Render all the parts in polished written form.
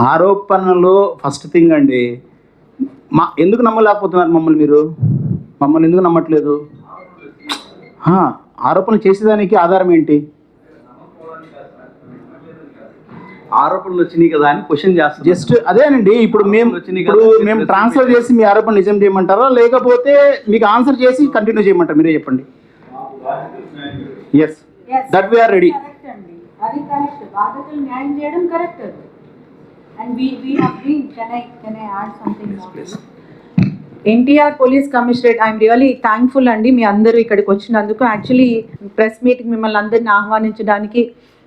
ఆరోపణలో first thing అండి, ఎందుకు నమ్మలేకపోతున్నారు మమ్మల్ని? మీరు మమ్మల్ని ఎందుకు నమ్మట్లేదు? ఆరోపణలు చేసేదానికి ఆధారం ఏంటి? ఆరోపణలు వచ్చినాయి కదా అని క్వశ్చన్ చేస్తాం. జస్ట్ అదేనండి. ఇప్పుడు మేము ట్రాన్స్ఫర్ చేసి మీ ఆరోపణ నిజం చేయమంటారా, లేకపోతే మీకు ఆన్సర్ చేసి కంటిన్యూ చేయమంటారా? మీరే చెప్పండి. Yes, that we are. Ready correct, బాధ్యతలు న్యాయం చేయడం correct. And we have been, can I add something more? NTR police commissionerate, I'm really thankful అండి మీ అందరూ ఇక్కడికి వచ్చినందుకు. యాక్చువల్లీ ప్రెస్ మీట్కి మిమ్మల్ని అందరిని ఆహ్వానించడానికి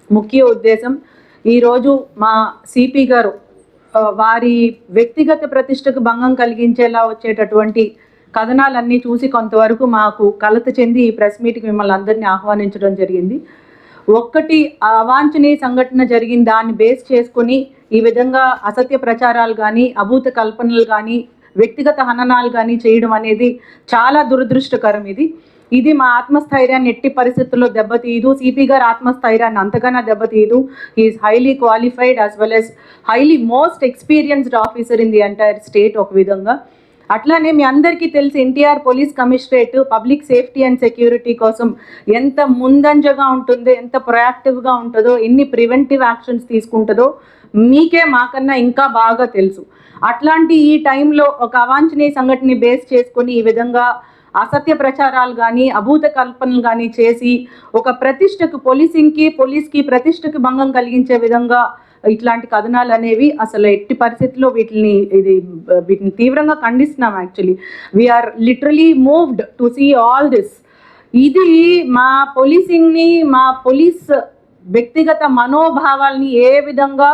ముఖ్య ఉద్దేశం, ఈరోజు మా సిపి గారు వారి వ్యక్తిగత ప్రతిష్టకు భంగం కలిగించేలా వచ్చేటటువంటి కథనాలన్నీ చూసి కొంతవరకు మాకు కలత చెంది ఈ ప్రెస్ మీట్కి మిమ్మల్ని అందరినీ ఆహ్వానించడం జరిగింది. ఒక్కటి అవాంఛనీయ సంఘటన జరిగిన దాన్ని బేస్ చేసుకొని ఈ విధంగా అసత్య ప్రచారాలు కానీ, అభూత కల్పనలు కానీ, వ్యక్తిగత హననాలు కానీ చేయడం అనేది చాలా దురదృష్టకరం. ఇది మా ఆత్మస్థైర్యాన్ని ఎట్టి పరిస్థితుల్లో దెబ్బతీయదు. సిపి గారు ఆత్మస్థైర్యాన్ని అంతగానో దెబ్బతీయదు. Is highly qualified as well as highly most experienced officer in the entire state ఒక విధంగా. అట్లానే మీ అందరికీ తెలిసి NTR police commissionerate public safety and security కోసం ఎంత ముందంజగా ఉంటుందో, ఎంత ప్రొయాక్టివ్గా ఉంటుందో, ఎన్ని ప్రివెంటివ్ యాక్షన్స్ తీసుకుంటుందో మీకే మాకన్నా ఇంకా బాగా తెలుసు. అట్లాంటి ఈ టైంలో ఒక అవాంఛనీయ సంఘటనని బేస్ చేసుకొని ఈ విధంగా అసత్య ప్రచారాలు కానీ, అభూత కల్పనలు కానీ చేసి ఒక ప్రతిష్టకు, పోలీస్కి ప్రతిష్టకు భంగం కలిగించే విధంగా ఇట్లాంటి కథనాలు అనేవి అసలు ఎట్టి పరిస్థితుల్లో వీటిని తీవ్రంగా ఖండిస్తున్నాం. Actually we are literally moved to see all this. ఇది మా పోలీసింగ్ని, మా పోలీస్ వ్యక్తిగత మనోభావాల్ని ఏ విధంగా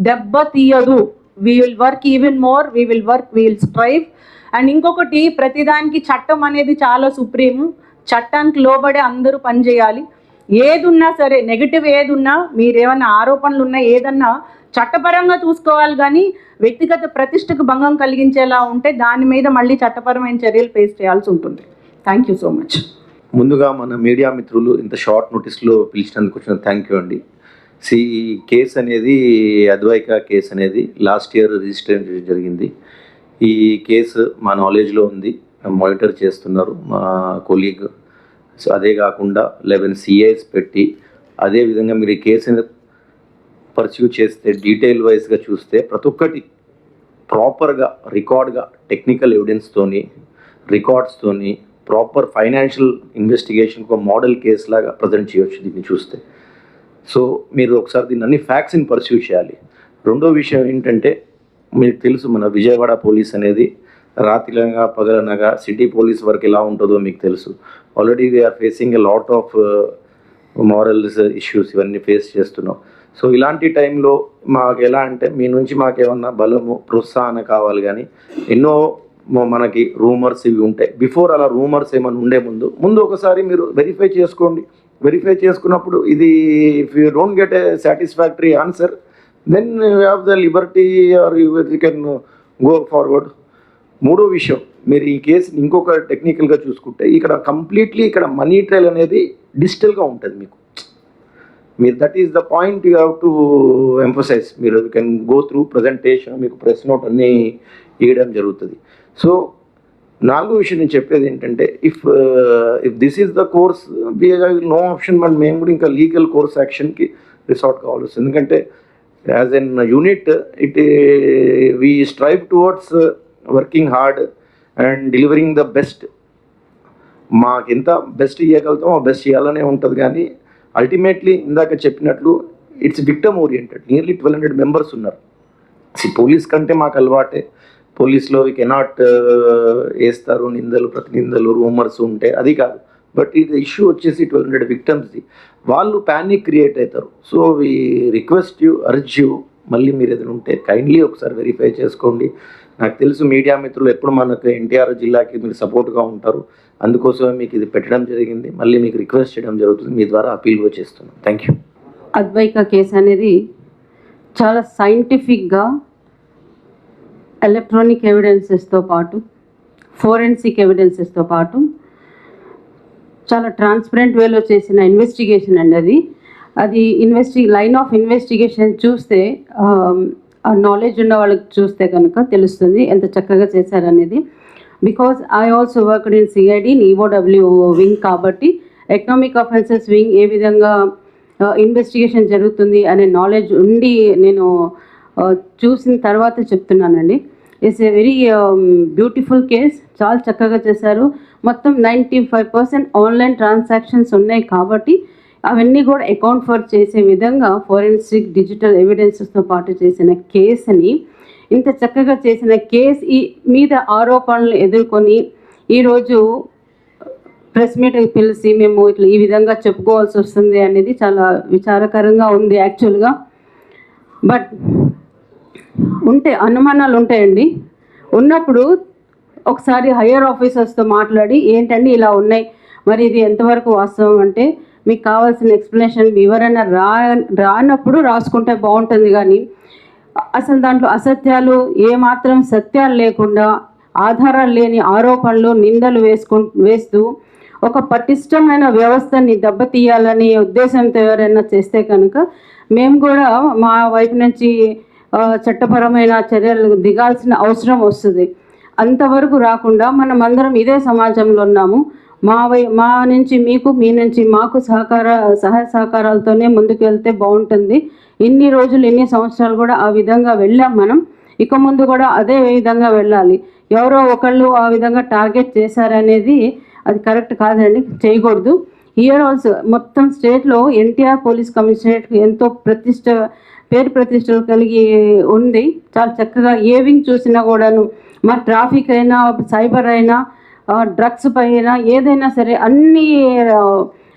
దెబ్బతీయదు. We will work even more, we will strive. And ఇంకొకటి, ప్రతిదానికి చట్టం అనేది చాలా సుప్రీం. చట్టానికి లోబడే అందరూ పనిచేయాలి. ఏదున్నా సరే, నెగిటివ్ ఏదున్నా, మీరేమన్నా ఆరోపణలు ఉన్నా, ఏదన్నా చట్టపరంగా చూసుకోవాలి. కానీ వ్యక్తిగత ప్రతిష్టకు భంగం కలిగించేలా ఉంటే దాని మీద మళ్ళీ చట్టపరమైన చర్యలు ఫేస్ చేయాల్సి ఉంటుంది. Thank you so much. ముందుగా మన మీడియా మిత్రులు ఇంత షార్ట్ నోటీస్లో పిలిచినందుకు వచ్చిన థ్యాంక్ యూ అండి. ఈ కేసు అనేది, అద్వైక కేసు అనేది లాస్ట్ ఇయర్ రిజిస్టర్ జరిగింది. ఈ కేసు మా నాలెడ్జ్లో ఉంది, మానిటర్ చేస్తున్నారు మా కొలీగ్. సో అదే కాకుండా 11 CIs పెట్టి, అదేవిధంగా మీరు ఈ కేసుని పర్స్యూ చేస్తే డీటెయిల్ వైజ్గా చూస్తే ప్రతి ఒక్కటి ప్రాపర్గా రికార్డ్గా టెక్నికల్ ఎవిడెన్స్తోని, రికార్డ్స్తోని, ప్రాపర్ ఫైనాన్షియల్ ఇన్వెస్టిగేషన్ ఒక మోడల్ కేసు లాగా ప్రజెంట్ చేయవచ్చు దీన్ని చూస్తే. సో మీరు ఒకసారి దీన్ని అన్ని ఫ్యాక్ట్స్ని పర్స్యూ చేయాలి. రెండో విషయం ఏంటంటే, మీకు తెలుసు మన విజయవాడ పోలీస్ అనేది రాత్రినగా పగలనగా సిటీ పోలీస్ వర్క్ ఎలా ఉంటుందో మీకు తెలుసు. Already we're facing a lot of morals issues, ఇవన్నీ ఫేస్ చేస్తున్నాం. సో ఇలాంటి టైంలో మాకు ఎలా అంటే, మీ నుంచి మాకేమన్నా బలము, ప్రోత్సాహన కావాలి. కానీ ఎన్నో మనకి రూమర్స్ ఇవి ఉంటాయి. బిఫోర్ అలా రూమర్స్ ఏమైనా ఉండే ముందు ఒకసారి మీరు వెరిఫై చేసుకోండి. వెరిఫై చేసుకున్నప్పుడు ఇది if you don't get a satisfactory answer, then you have the liberty or you can go forward. మూడో విషయం, మీరు ఈ కేసు ఇంకొక టెక్నికల్గా చూసుకుంటే, ఇక్కడ కంప్లీట్లీ ఇక్కడ మనీ ట్రయల్ అనేది డిజిటల్గా ఉంటుంది మీకు. మీరు that is the point you have to emphasise. మీరు కెన్ గో త్రూ ప్రజెంటేషన్, మీకు ప్రెస్ నోట్ అన్నీ ఇవ్వడం జరుగుతుంది. సో నాలుగో విషయం నేను చెప్పేది ఏంటంటే, if this is the course, no option, but మేము కూడా ఇంకా లీగల్ కోర్స్ యాక్షన్కి రిసార్ట్ కావాల్సి వస్తుంది. ఎందుకంటే as N unit we strive towards working hard and delivering the best. మాకు ఎంత బెస్ట్ ఇవ్వగలుగుతామో ఆ బెస్ట్ చేయాలనే ఉంటుంది. కానీ అల్టిమేట్లీ ఇందాక చెప్పినట్లు it's victim oriented. Nearly 1200 members ఉన్నారు. పోలీస్ కంటే మాకు అలవాటే. పోలీస్లో వీ కెనాట్ వేస్తారు నిందలు, ప్రతి నిందలు, రూమర్స్ ఉంటే, అది కాదు. బట్ ఇది ఇష్యూ వచ్చేసి 1200 విక్టమ్స్ది. వాళ్ళు ప్యానిక్ క్రియేట్ అవుతారు. So we request you, urge you, మళ్ళీ మీరు ఏదైనా ఉంటే కైండ్లీ ఒకసారి వెరిఫై చేసుకోండి. నాకు తెలుసు మీడియా మిత్రులు ఎప్పుడు మనకు ఎన్టీఆర్ జిల్లాకి మీరు సపోర్ట్గా ఉంటారు. అందుకోసమే మీకు ఇది పెట్టడం జరిగింది. మళ్ళీ మీకు రిక్వెస్ట్ చేయడం జరుగుతుంది. మీ ద్వారా అపీల్ కూడా చేస్తున్నాను. Thank you. అద్వైక కేసు అనేది చాలా సైంటిఫిక్గా ఎలక్ట్రానిక్ ఎవిడెన్సెస్తో పాటు ఫోరెన్సిక్ ఎవిడెన్సెస్తో పాటు చాలా ట్రాన్స్పరెంట్ వేలో చేసిన ఇన్వెస్టిగేషన్ అండి. అది లైన్ ఆఫ్ ఇన్వెస్టిగేషన్ చూస్తే ఆ నాలెడ్జ్ ఉన్న వాళ్ళకి చూస్తే కనుక తెలుస్తుంది ఎంత చక్కగా చేశారనేది. Because I also worked in CID EOW wing కాబట్టి ఎకనామిక్ అఫెన్సెస్ వింగ్ ఏ విధంగా ఇన్వెస్టిగేషన్ జరుగుతుంది అనే నాలెడ్జ్ ఉండి నేను చూసిన తర్వాత చెప్తున్నానండి. It's a very beautiful case, చాలా చక్కగా చేశారు. మొత్తం 95% ఆన్లైన్ ట్రాన్సాక్షన్స్ ఉన్నాయి కాబట్టి అవన్నీ కూడా అకౌంట్ ఫర్ చేసే విధంగా ఫోరెన్సిక్ డిజిటల్ ఎవిడెన్సెస్తో పాటు చేసిన కేసుని, ఇంత చక్కగా చేసిన కేసు మీద ఆరోపణలు ఎదుర్కొని ఈరోజు ప్రెస్ మీట్కి పిలిచి మేము ఇట్లా ఈ విధంగా చెప్పుకోవాల్సి వస్తుంది అనేది చాలా విచారకరంగా ఉంది యాక్చువల్గా. బట్ అనుమానాలు ఉంటాయండి. ఉన్నప్పుడు ఒకసారి హయ్యర్ ఆఫీసర్స్తో మాట్లాడి ఏంటండి ఇలా ఉన్నాయి, మరి ఇది ఎంతవరకు వాస్తవం అంటే మీకు కావాల్సిన ఎక్స్ప్లెనేషన్ వివరణ రానప్పుడు రాసుకుంటే బాగుంటుంది. కానీ అసలు దాంట్లో అసత్యాలు ఏమాత్రం సత్యాలు లేకుండా ఆధారాలు లేని ఆరోపణలు నిందలు వేస్తూ ఒక పటిష్టమైన వ్యవస్థని దెబ్బతీయాలనే ఉద్దేశంతో ఎవరైనా చేస్తే కనుక మేము కూడా మా వైపు నుంచి చట్టపరమైన చర్యలు దిగాల్సిన అవసరం వస్తుంది. అంతవరకు రాకుండా మనం అందరం ఇదే సమాజంలో ఉన్నాము. మా నుంచి మీకు, మీ నుంచి మాకు సహాయ సహకారాలతోనే ముందుకు వెళ్తే బాగుంటుంది. ఇన్ని రోజులు ఇన్ని సంవత్సరాలు కూడా ఆ విధంగా వెళ్ళాం మనం, ఇక ముందు కూడా అదే విధంగా వెళ్ళాలి. ఎవరో ఒకళ్ళు ఆ విధంగా టార్గెట్ చేశారనేది అది కరెక్ట్ కాదండి, చేయకూడదు. హియర్ ఆల్సో మొత్తం స్టేట్లో ఎన్టీఆర్ పోలీస్ కమిషనరేట్ ఎంతో పేరు ప్రతిష్టలు కలిగి ఉంది. చాలా చక్కగా ఏ వింగ్ చూసినా కూడాను, మా ట్రాఫిక్ అయినా, సైబర్ అయినా, డ్రగ్స్ పైన ఏదైనా సరే అన్ని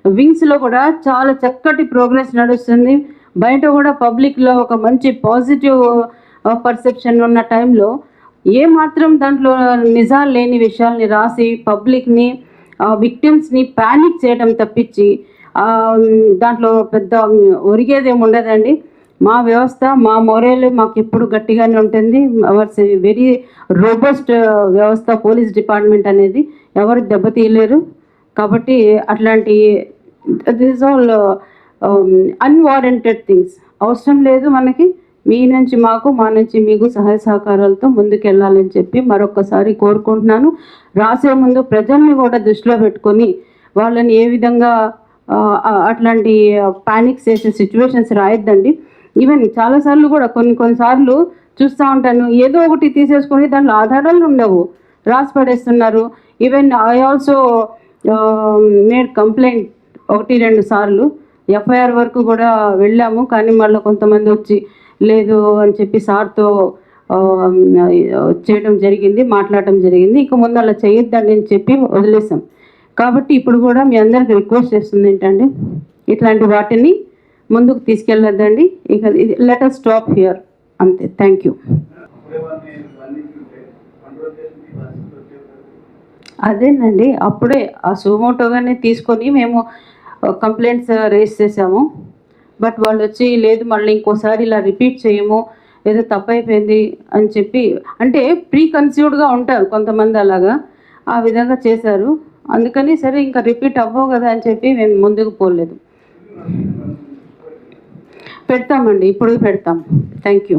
వింగ్స్లో కూడా చాలా చక్కటి ప్రోగ్రెస్ నడుస్తుంది. బయట కూడా పబ్లిక్లో ఒక మంచి పాజిటివ్ పర్సెప్షన్ ఉన్న టైంలో ఏమాత్రం దాంట్లో నిజాలు లేని విషయాల్ని రాసి పబ్లిక్ని, విక్టిమ్స్ని ప్యానిక్ చేయడం తప్పించి దాంట్లో పెద్ద ఒరిగేదేమి ఉండదండి. మా వ్యవస్థ, మా మొరేల్ మాకు ఎప్పుడు గట్టిగానే ఉంటుంది. అవర్స్ వెరీ రోబస్ట్ వ్యవస్థ పోలీస్ డిపార్ట్మెంట్ అనేది, ఎవరు దెబ్బతీయలేరు. కాబట్టి అట్లాంటి దిస్ ఆల్ అన్వారంటెడ్ థింగ్స్ అవసరం లేదు మనకి. మీ నుంచి మాకు, మా నుంచి మీకు సహాయ సహకారాలతో ముందుకెళ్ళాలని చెప్పి మరొకసారి కోరుకుంటున్నాను. రాసే ముందు ప్రజల్ని కూడా దృష్టిలో పెట్టుకొని వాళ్ళని ఏ విధంగా అట్లాంటి ప్యానిక్ చేసే సిచ్యువేషన్స్ రాయొద్దండి. ఈవెన్ చాలాసార్లు కూడా కొన్నిసార్లు చూస్తూ ఉంటాను, ఏదో ఒకటి తీసేసుకొని దాంట్లో ఆధారాలు ఉండవు, రాసి పడేస్తున్నారు. Even I also made complaint 1-2 సార్లు, ఎఫ్ఐఆర్ వరకు కూడా వెళ్ళాము. కానీ మళ్ళీ కొంతమంది వచ్చి లేదు అని చెప్పి సార్తో చేయడం జరిగింది, మాట్లాడటం జరిగింది. ఇక ముందు అలా చేయొద్దండి అని చెప్పి వదిలేసాం. కాబట్టి ఇప్పుడు కూడా మీ అందరికి రిక్వెస్ట్ చేస్తుంది ఏంటంటే ఇట్లాంటి వాటిని ముందుకు తీసుకెళ్ళొద్దండి. ఇక లెట్ us స్టాప్ హియర్, అంతే. Thank you. అదేనండి, అప్పుడే ఆ సుమోటోగానే తీసుకొని మేము కంప్లైంట్స్ రేస్ చేసాము. బట్ వాళ్ళు వచ్చి లేదు మళ్ళీ ఇంకోసారి ఇలా రిపీట్ చేయము, ఏదో తప్పైపోయింది అని చెప్పి, అంటే ప్రీ కన్సీవ్డ్గా ఉంటారు కొంతమంది, అలాగా ఆ విధంగా చేశారు. అందుకని సరే ఇంకా రిపీట్ అవ్వవు కదా అని చెప్పి మేము ముందుకు పోలేదు. పెడతామండి, ఇప్పుడు పెడతాం. Thank you.